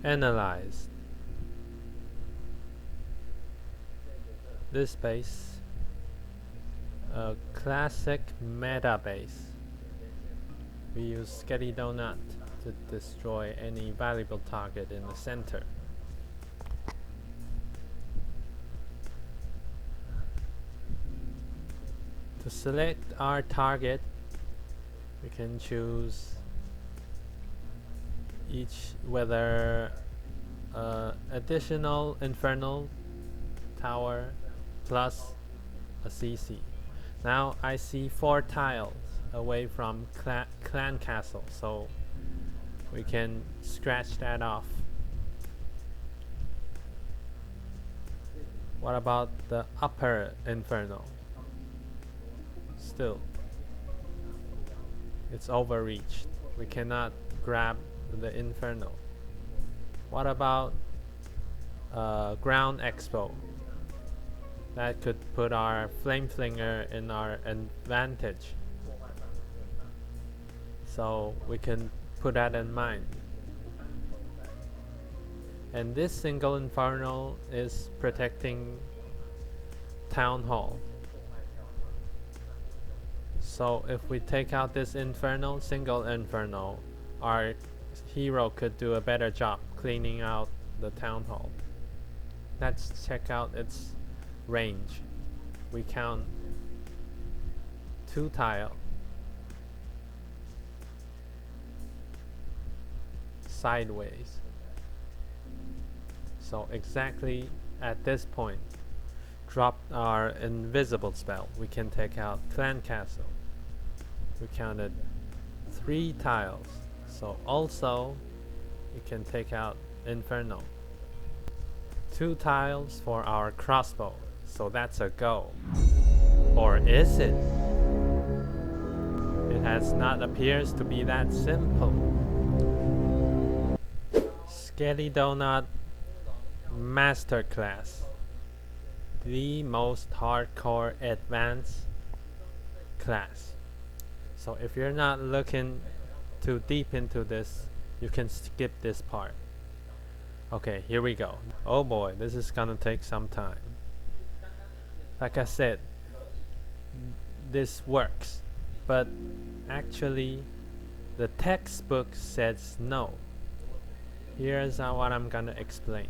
Analyze this base, a classic meta base. We use Skelly Donut to destroy any valuable target in the center. To select our target, we can choose whether additional infernal tower plus a CC. Now I see 4 tiles away from clan castle, so we can scratch that off. What about the upper inferno? Still, it's overreached. We cannot grab the inferno. What about ground expo? That could put our flame flinger in our advantage, so we can put that in mind. And this single inferno is protecting town hall, so if we take out this single inferno, our hero could do a better job cleaning out the town hall. Let's check out its range. We count 2 tile sideways, so exactly at this point, drop our invisible spell, we can take out clan castle. We counted 3 tiles, so also we can take out inferno. 2 tiles for our crossbow, so that's a go. Or is it? It has not appears to be that simple. Skelly Donut Masterclass, the most hardcore advanced class. So if you're not looking too deep into this, you can skip this part. Okay, here we go. Oh boy, this is gonna take some time. Like I said, this works, but actually the textbook says no. Here's what I'm gonna explain.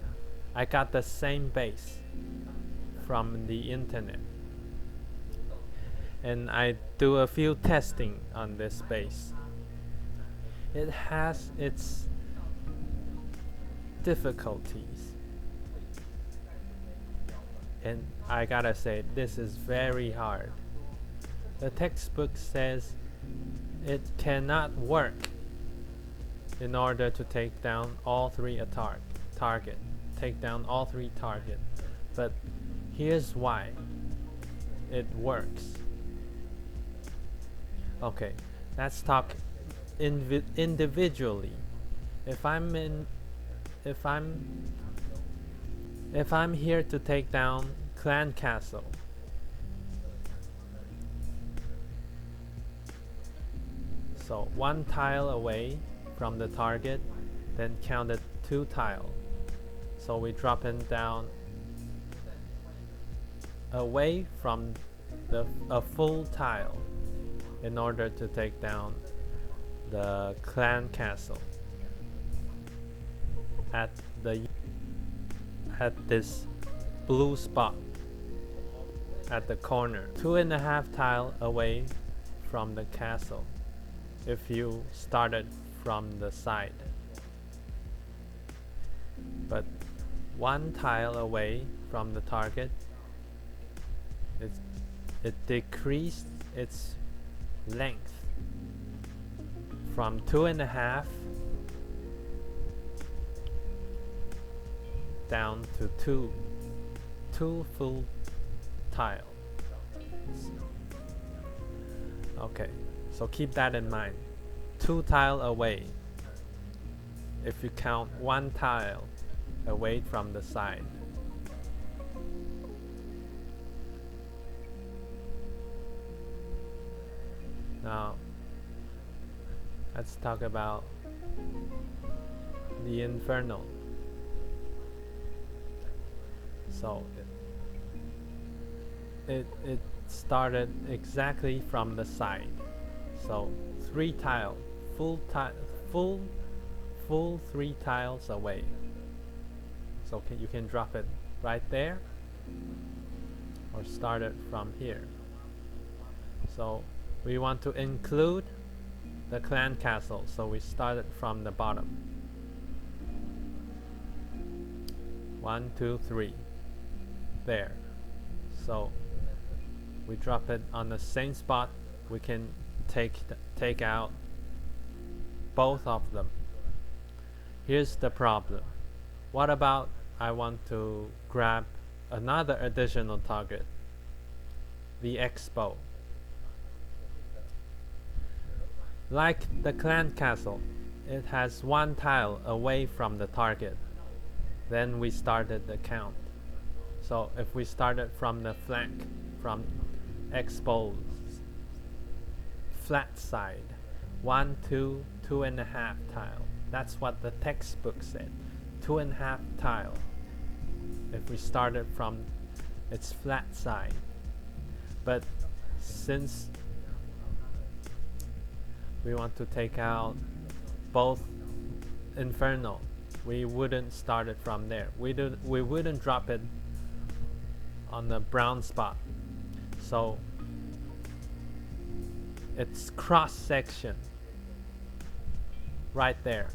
I got the same base from the internet, and I do a few testing on this base. It has its difficulties, and I gotta say, this is very hard. The textbook says it cannot work in order to take down all 3 target. But here's why it works. Okay, let's talk individually. If I'm here to take down clan castle, so 1 tile away from the target, then counted 2 tiles. So we drop him down away from a full tile in order to take down the clan castle at this blue spot at the corner, 2.5 tile away from the castle if you started from the side, but 1 tile away from the target, it decreased its length from 2.5 down to 2 full tiles. Okay, so keep that in mind. 2 tile away. If you count 1 tile away from the side. Now, let's talk about the Inferno. So it started exactly from the side. So 3 tile, full 3 tiles away. So you can drop it right there, or start it from here. So we want to include the clan castle, so we started from the bottom. 1, 2, 3. There. So we drop it on the same spot. We can take out both of them. Here's the problem. What about I want to grab another additional target, the expo. Like the clan castle, it has 1 tile away from the target. Then we started the count. So if we started from the flank, from expo's flat side, 1, 2, 2.5 tile. That's what the textbook said. 2.5 tile. If we started from its flat side. But since we want to take out both Inferno, we wouldn't start it from there. We wouldn't drop it on the brown spot. So it's cross section right there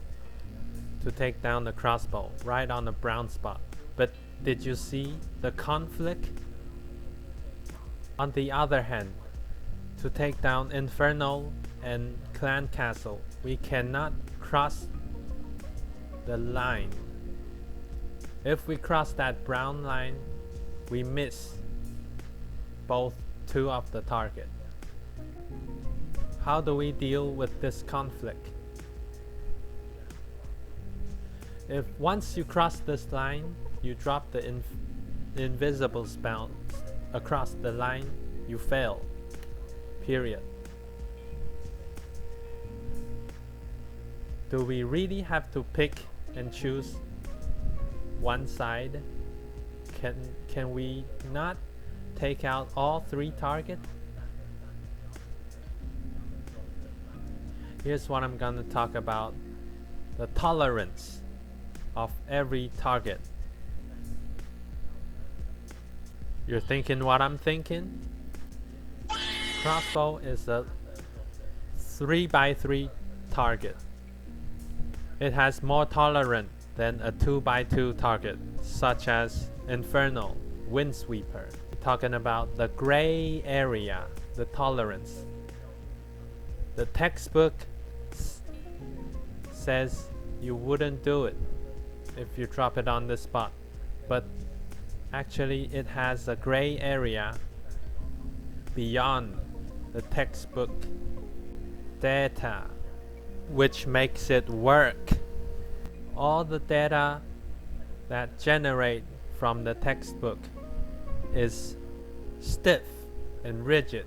to take down the crossbow right on the brown spot. But did you see the conflict? On the other hand, to take down Inferno and Clan Castle, we cannot cross the line. If we cross that brown line, we miss both 2 of the target. How do we deal with this conflict? If once you cross this line, you drop the invisible spell across the line, you fail. Period. Do we really have to pick and choose one side? Can we not take out all 3 targets? Here's what I'm gonna talk about: the tolerance of every target. You're thinking what I'm thinking? Crossbow is a 3x3 target. It has more tolerance than a 2x2 target, such as Inferno, Windsweeper. We're talking about the gray area, the tolerance. The textbook says you wouldn't do it if you drop it on the spot, but actually it has a gray area beyond the textbook data, which makes it work. All the data that generate from the textbook is stiff and rigid.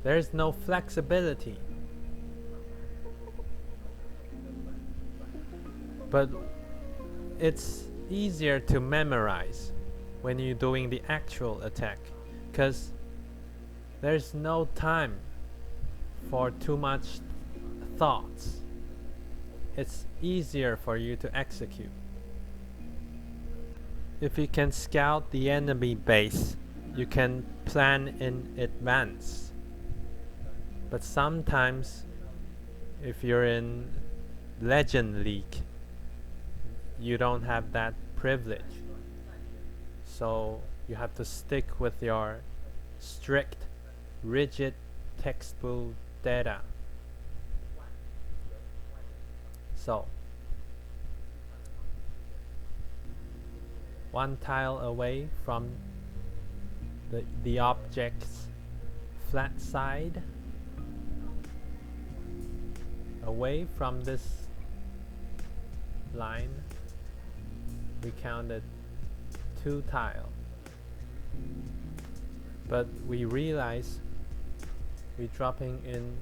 There's no flexibility. But it's easier to memorize when you're doing the actual attack, because there's no time for too much thoughts. It's easier for you to execute. If you can scout the enemy base, you can plan in advance. But sometimes, if you're in Legend League, you don't have that privilege. So you have to stick with your strict, rigid textbook data. So 1 tile away from the object's flat side, away from this line, we counted 2 tiles. But we realize we're dropping in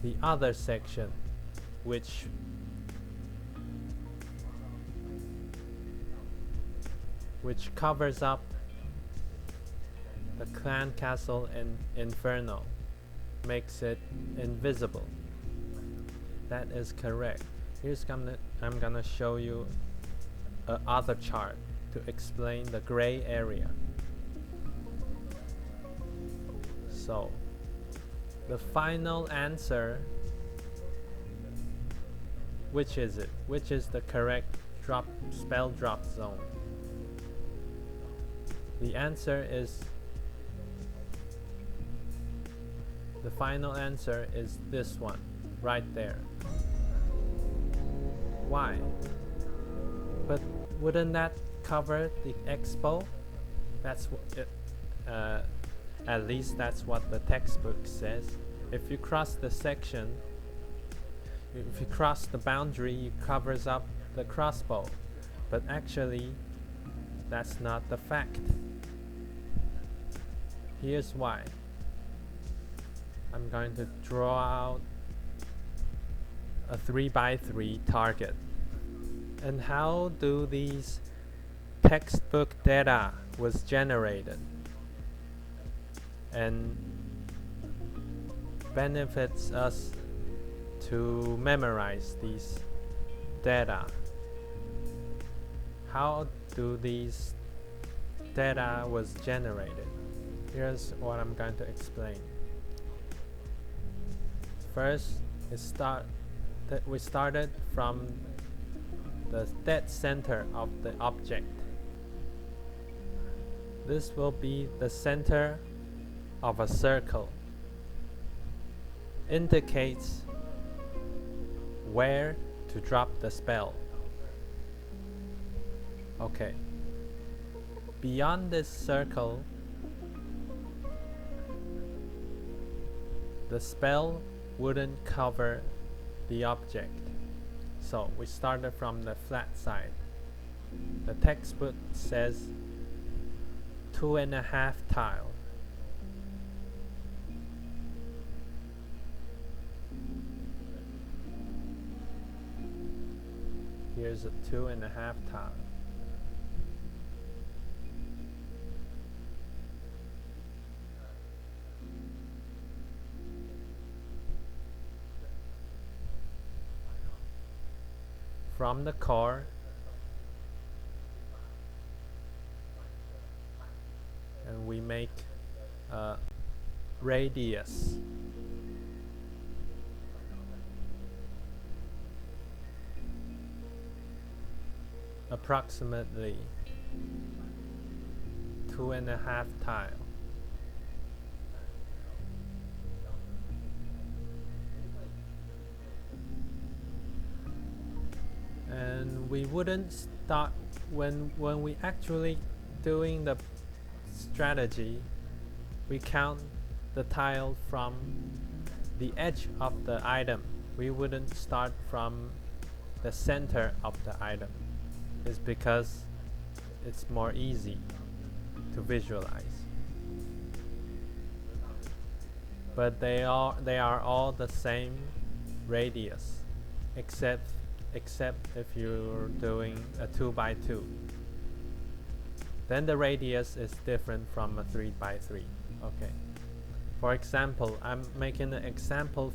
the other section, which which covers up the clan castle in Inferno, makes it invisible. That is correct. I'm gonna show you another chart to explain the gray area. So the final answer, which is it? Which is the correct spell drop zone? The answer is, the final answer is this one, right there. Why? But wouldn't that cover the expo? That's at least that's what the textbook says. If you cross the section, if you cross the boundary, it covers up the crossbow. But actually, that's not the fact. Here's why. I'm going to draw out a 3x3 target. And how do these textbook data was generated and benefits us to memorize these data? How do these data was generated? Here's what I'm going to explain. First, we started from the dead center of the object. This will be the center of a circle. Indicates where to drop the spell. Okay. Beyond this circle, the spell wouldn't cover the object. So we started from the flat side. The textbook says 2.5 tile. Here's a 2.5 tile. From the core, and we make a radius. Approximately 2.5 tile. And we wouldn't start when we actually doing the strategy, we count the tile from the edge of the item. We wouldn't start from the center of the item. It's because it's more easy to visualize. But they are all the same radius, except if you're doing a 2x2. Then the radius is different from a 3x3. Okay. For example, I'm making an example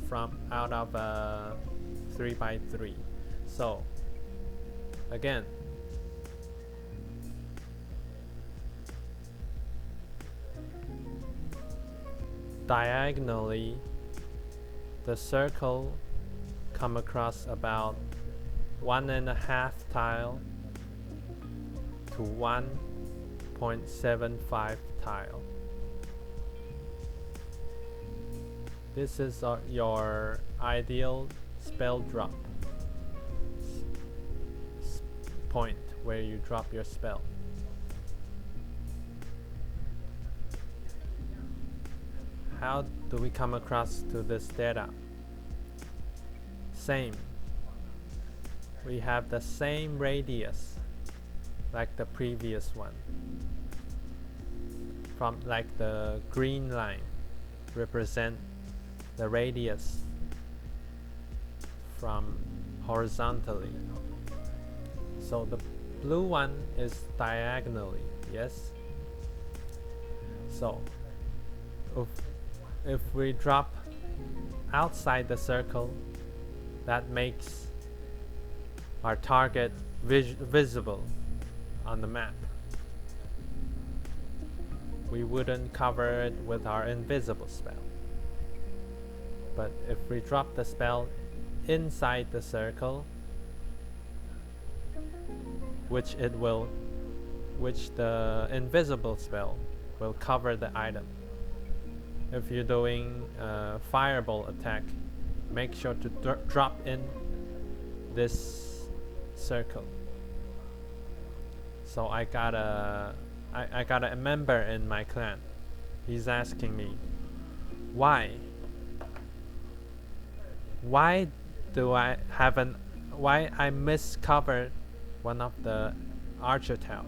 out of a 3x3. So again, diagonally, the circle come across about 1.5 tile to 1.75 tile. This is your ideal spell drop point where you drop your spell. How do we come across to this data? Same. We have the same radius like the previous one. From like the green line represent the radius from horizontally. So blue one is diagonally, yes? So if we drop outside the circle, that makes our target visible on the map. We wouldn't cover it with our invisible spell. But if we drop the spell inside the circle, which the invisible spell will cover the item. If you're doing a fireball attack, make sure to drop in this circle. So I got a member in my clan. He's asking me, why do I miscovered one of the archer tower?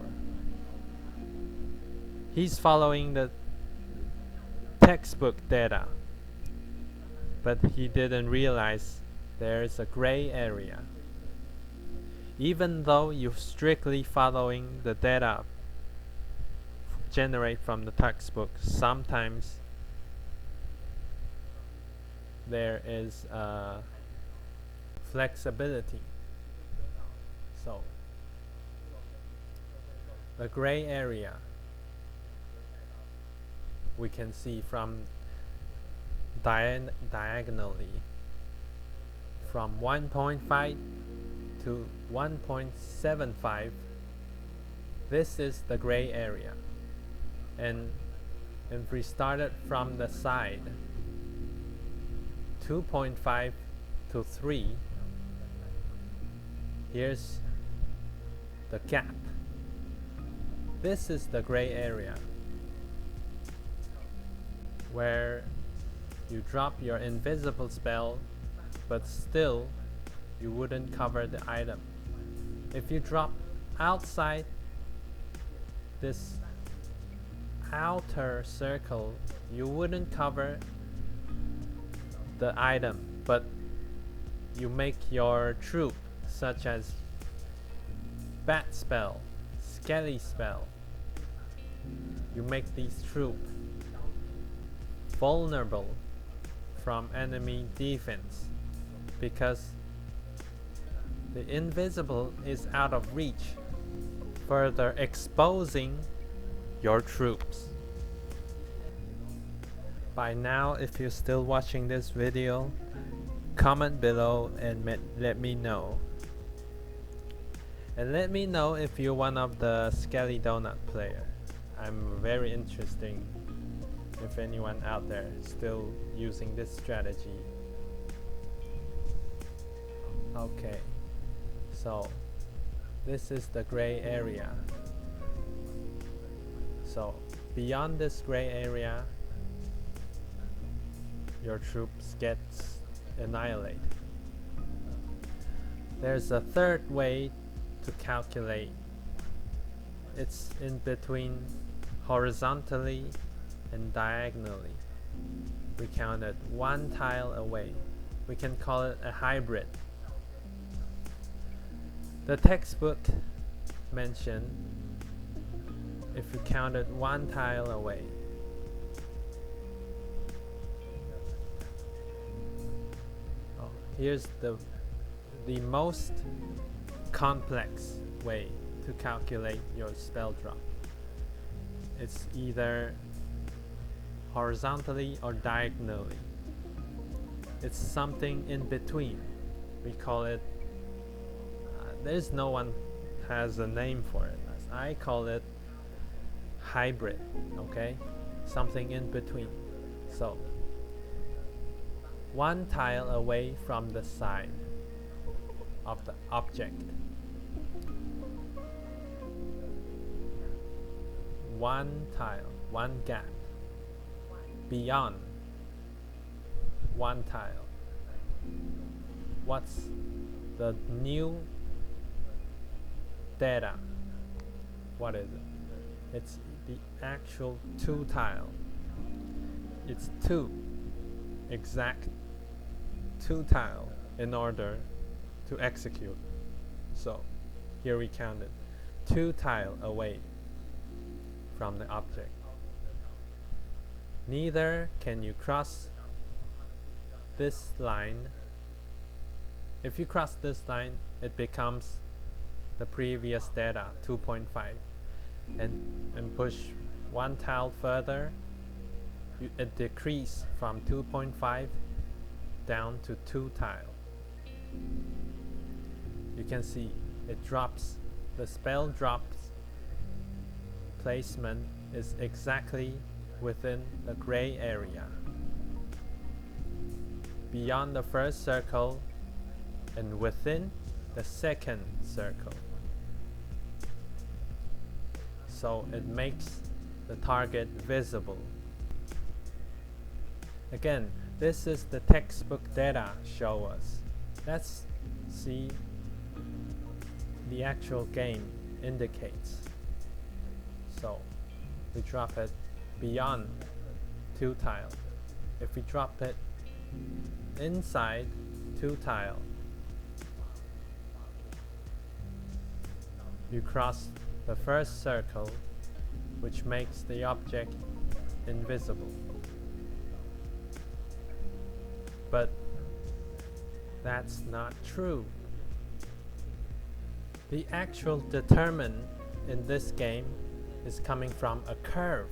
He's following the textbook data, but he didn't realize there's a gray area. Even though you're strictly following the data generated from the textbook, sometimes there is flexibility. So the gray area we can see from diagonally from 1.5 to 1.75. This is the gray area, and if we started from the side, 2.5 to 3, here's the gap. This is the gray area where you drop your invisible spell, but still you wouldn't cover the item. If you drop outside this outer circle, you wouldn't cover the item, but you make your troop, such as bat spell, skelly spell, you make these troops vulnerable from enemy defense because the invisible is out of reach, further exposing your troops. By now, if you're still watching this video, comment below and let me know. And let me know if you're one of the Skelly Donut player. I'm very interested if anyone out there still using this strategy. Okay, so this is the gray area. So beyond this gray area, your troops get annihilated. There's a third way to calculate. It's in between horizontally and diagonally. We counted one tile away. We can call it a hybrid. The textbook mentioned if you counted one tile away. Oh, here's the most complex way to calculate your spell drop. It's either horizontally or diagonally. It's something in between. We call it, there's no one has a name for it. I call it hybrid, okay? Something in between. So, one tile away from the side of the object. One tile, one gap. Beyond one tile. What's the new data? What is it? It's the actual 2 tile. It's 2 exact 2 tile in order to execute. So here we counted 2 tiles away from the object. Neither can you cross this line. If you cross this line, it becomes the previous data 2.5, and push 1 tile further, it decreases from 2.5 down to 2 tiles. You can see it drops. The spell drops placement is exactly within the gray area, beyond the first circle and within the second circle. So it makes the target visible. Again, this is the textbook data show us. Let's see the actual game indicates. So we drop it beyond 2 tiles. If we drop it inside 2 tiles, you cross the first circle, which makes the object invisible. But that's not true. The actual determinant in this game is coming from a curve,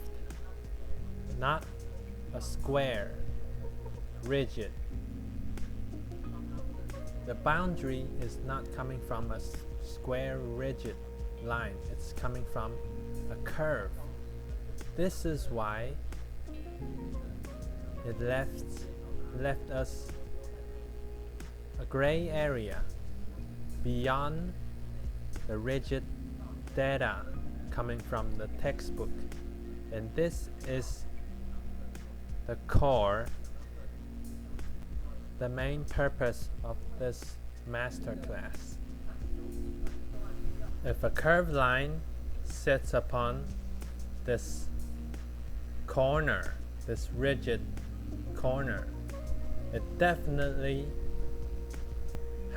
not a square, rigid. The boundary is not coming from a square, rigid line. It's coming from a curve. This is why it left us a gray area beyond the rigid data coming from the textbook. And this is the core, the main purpose of this masterclass. If a curved line sits upon this corner, this rigid corner, it definitely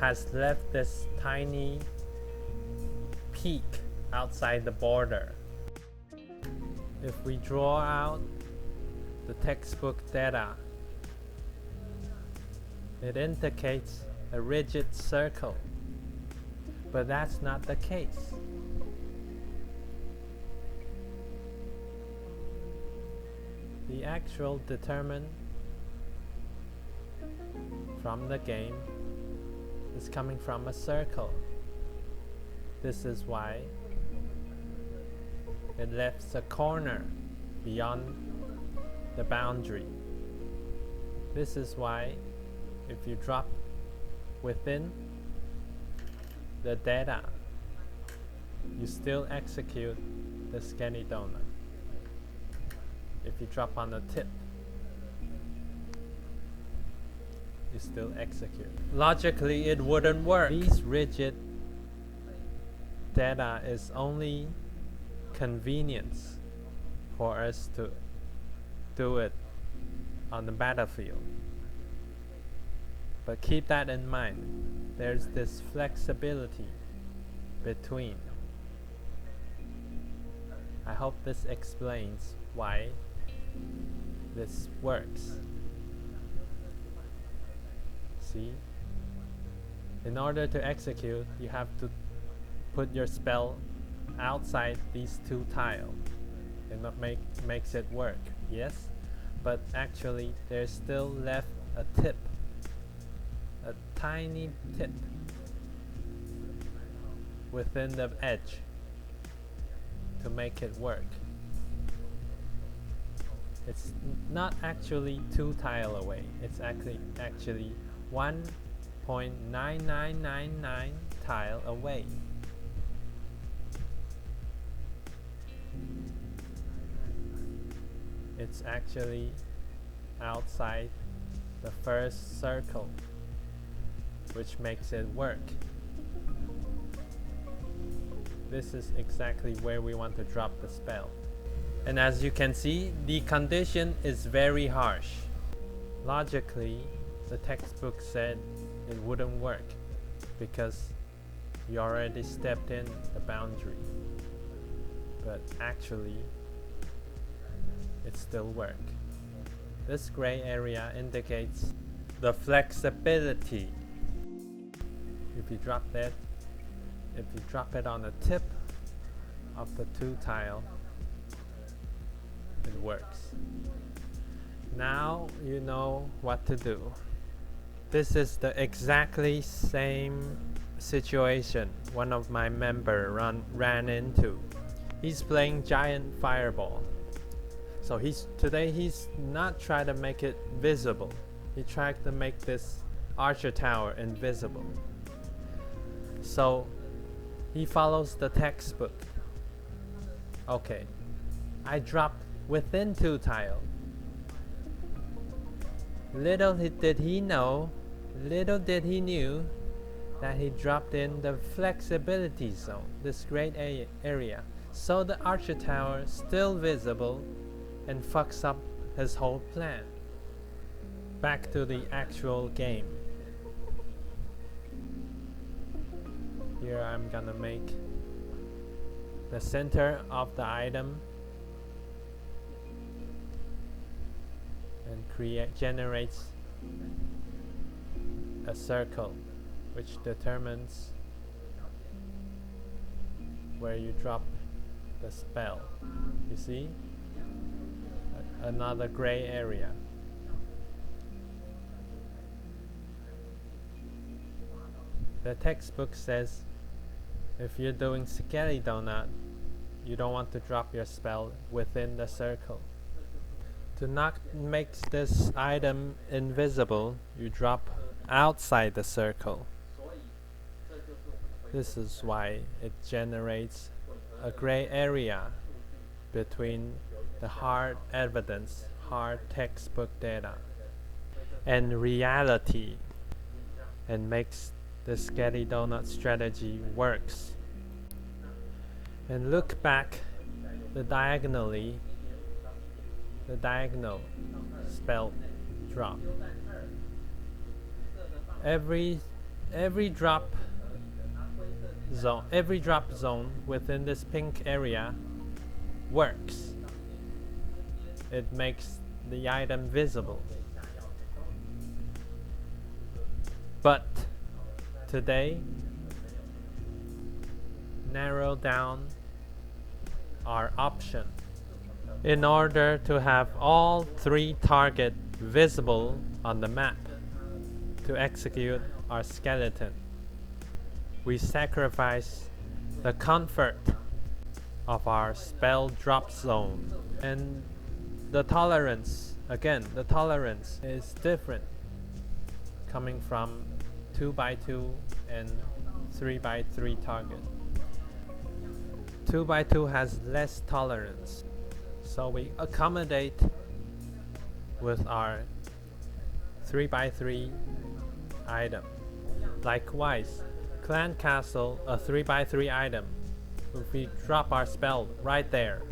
has left this tiny peak outside the border. If we draw out the textbook data, it indicates a rigid circle, but that's not the case. The actual determinant from the game is coming from a circle. This is why it left a corner beyond the boundary. This is why if you drop within the data, you still execute the Skelly Donut. If you drop on the tip, you still execute. Logically, it wouldn't work. These rigid data is only convenience for us to do it on the battlefield. But keep that in mind. There's this flexibility between. I hope this explains why this works. See? In order to execute, you have to put your spell outside these 2 tiles, and that makes it work. Yes? But actually, there's still left a tip, a tiny tip within the edge to make it work. It's not actually 2 tiles away. It's actually 1.9999 tile away. It's actually outside the first circle, which makes it work. This is exactly where we want to drop the spell. And as you can see, the condition is very harsh. Logically, the textbook said it wouldn't work because you already stepped in the boundary, but actually it still works. This gray area indicates the flexibility. If you drop it on the tip of the 2 tile, it works. Now you know what to do. This is the exactly same situation one of my member ran into. He's playing giant fireball. So today he's not trying to make it visible. He tried to make this archer tower invisible. So he follows the textbook. Okay, I dropped within 2 tiles. Little did he knew that he dropped in the flexibility zone, this great area. So the archer tower still visible and fucks up his whole plan. Back to the actual game. Here I'm gonna make the center of the item and generates a circle which determines where you drop the spell. You see? Another gray area. The textbook says if you're doing Skelly Donut, you don't want to drop your spell within the circle. To not make this item invisible, you drop outside the circle. This is why it generates a gray area between the hard evidence, hard textbook data, and reality, and makes the Skelly Donut strategy works. And look back the diagonal spell drop. Every drop zone within this pink area works. It makes the item visible. But today, narrow down our option. In order to have all 3 targets visible on the map to execute our skeleton, we sacrifice the comfort of our spell drop zone. And the tolerance, again, the tolerance is different coming from 2x2 and 3x3 target. 2x2 has less tolerance, so we accommodate with our 3x3 item. Likewise, Clan Castle, a 3x3 item. If we drop our spell right there,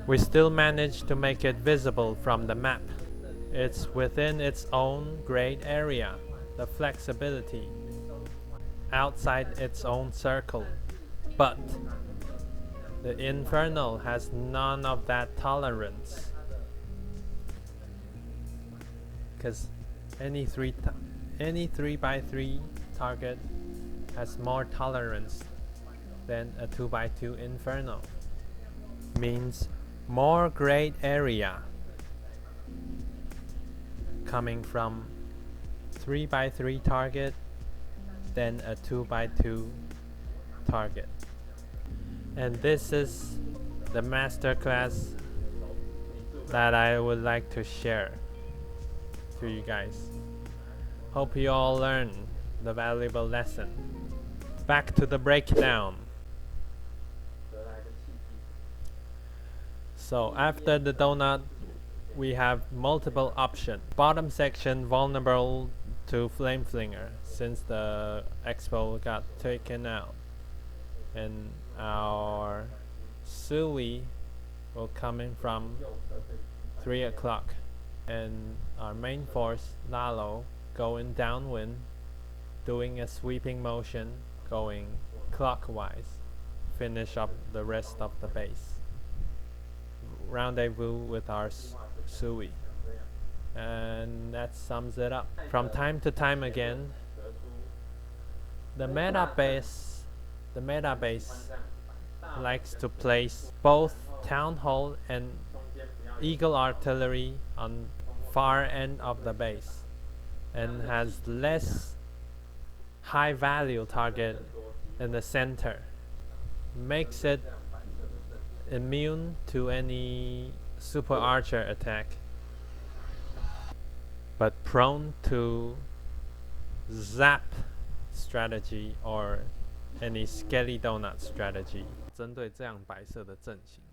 we still manage to make it visible from the map. It's within its own great area, the flexibility, outside its own circle. But the Infernal has none of that tolerance, because any 3x3 target has more tolerance than a 2x2 Inferno. Means more great area coming from 3x3 target than a 2x2 target. And this is the masterclass that I would like to share to you guys. Hope you all learn the valuable lesson. Back to the breakdown. So after the donut, we have multiple options. Bottom section vulnerable to Flame Flinger since the expo got taken out. And our Sui will come in from 3 o'clock. And our main force, Lalo, going downwind, doing a sweeping motion, going clockwise. Finish up the rest of the base. Rendezvous with our Sui. And that sums it up. From time to time again, the meta base likes to place both Town Hall and Eagle Artillery on far end of the base and has less high value target in the center. Makes it immune to any super archer attack, but prone to Zap strategy or any Skelly Donut strategy. 针对这样摆设的阵型